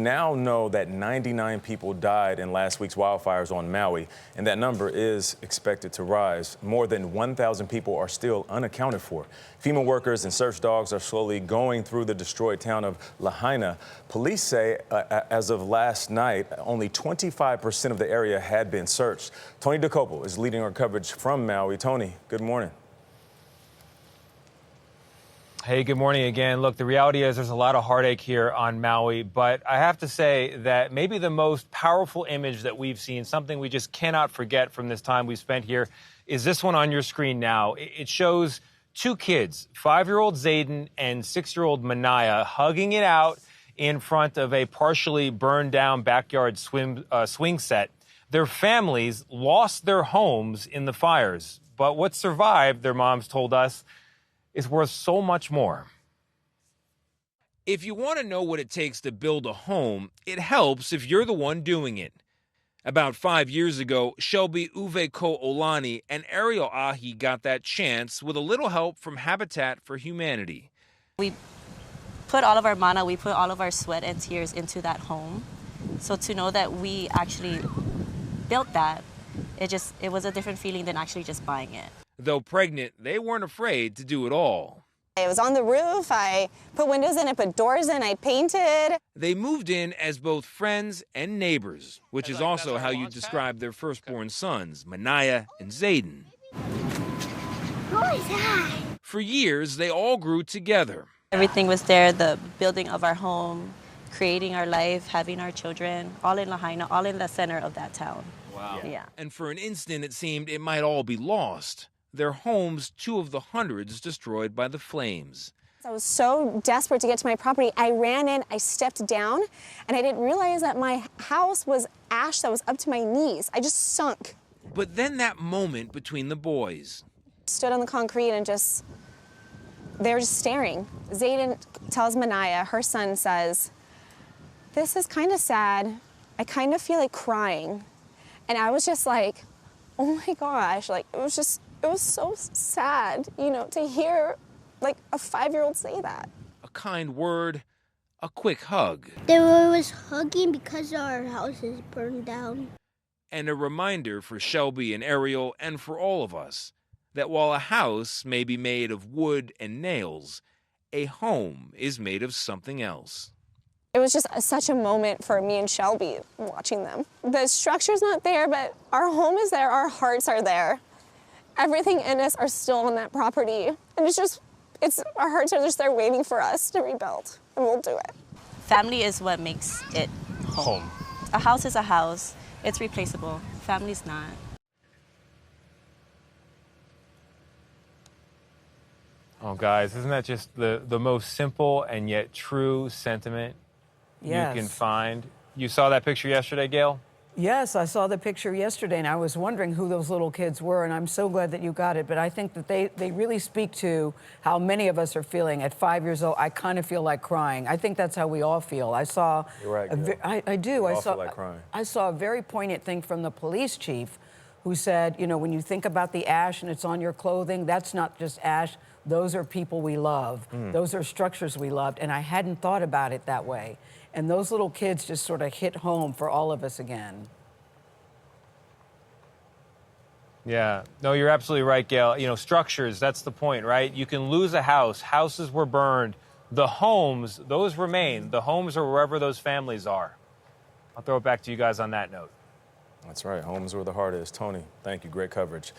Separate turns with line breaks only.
now know that 99 people died in last week's wildfires on Maui, and that number is expected to rise. More than 1,000 people are still unaccounted for. FEMA workers and search dogs are slowly going through the destroyed town of Lahaina. Police say as of last night, only 25% of the area had been searched. Tony Dokoupil is leading our coverage from Maui. Tony, good morning.
Hey, good morning again. Look, the reality is there's a lot of heartache here on Maui, but I have to say that maybe the most powerful image that we've seen, something we just cannot forget from this time we've spent here, is this one on your screen now. It shows two kids, 5-year-old Zayden and 6-year-old Manaya, hugging it out in front of a partially burned down backyard swing set. Their families lost their homes in the fires, but what survived, their moms told us, is worth so much more. If you want to know what it takes to build a home, it helps if you're the one doing it. About 5 years ago, Shelby Uveko'olani and Ariel Ahi got that chance with a little help from Habitat for Humanity.
We put all of our mana, we put all of our sweat and tears into that home. So to know that we actually built that, it was a different feeling than actually just buying it.
Though pregnant, they weren't afraid to do it all.
It was on the roof. I put windows in, I put doors in, I painted.
They moved in as both friends and neighbors, which is also how you describe their firstborn sons, Manaya and Zayden.
Who is that?
For years, they all grew together.
Everything was there, the building of our home, creating our life, having our children, all in Lahaina, all in the center of that town.
Wow.
Yeah.
And for an instant, it seemed it might all be lost. Their homes, 2 of the hundreds destroyed by the flames.
I was so desperate to get to my property. I ran in, I stepped down, and I didn't realize that my house was ash that was up to my knees. I just sunk.
But then that moment between the boys.
Stood on the concrete and they were just staring. Zayden tells Manaya, her son says, "This is kind of sad. I kind of feel like crying." And I was just like, oh my gosh, like it was so sad, to hear like a 5-year-old say that.
A kind word, a quick hug.
They was hugging because our house is burned down.
And a reminder for Shelby and Ariel and for all of us that while a house may be made of wood and nails, a home is made of something else.
It was just such a moment for me and Shelby watching them. The structure's not there, but our home is there, our hearts are there. Everything in us are still on that property. And our hearts are just there waiting for us to rebuild, and we'll do it.
Family is what makes it home. A house is a house. It's replaceable. Family's not.
Oh, guys, isn't that just the most simple and yet true sentiment you can find? You saw that picture yesterday, Gayle?
Yes, I saw the picture yesterday, and I was wondering who those little kids were, and I'm so glad that you got it. But I think that they really speak to how many of us are feeling. At 5 years old, I kind of feel like crying. I think that's how we all feel. I saw...
You're right,
I do.
We all feel like crying.
I saw a very poignant thing from the police chief who said, when you think about the ash and it's on your clothing, that's not just ash. Those are people we love. Those are structures we loved, and I hadn't thought about it that way. And those little kids just sort of hit home for all of us again.
Yeah. No, you're absolutely right, Gayle. Structures, that's the point, right? You can lose a house. Houses were burned. The homes, those remain. The homes are wherever those families are. I'll throw it back to you guys on that note.
That's right. Homes where the heart is. Tony, thank you. Great coverage.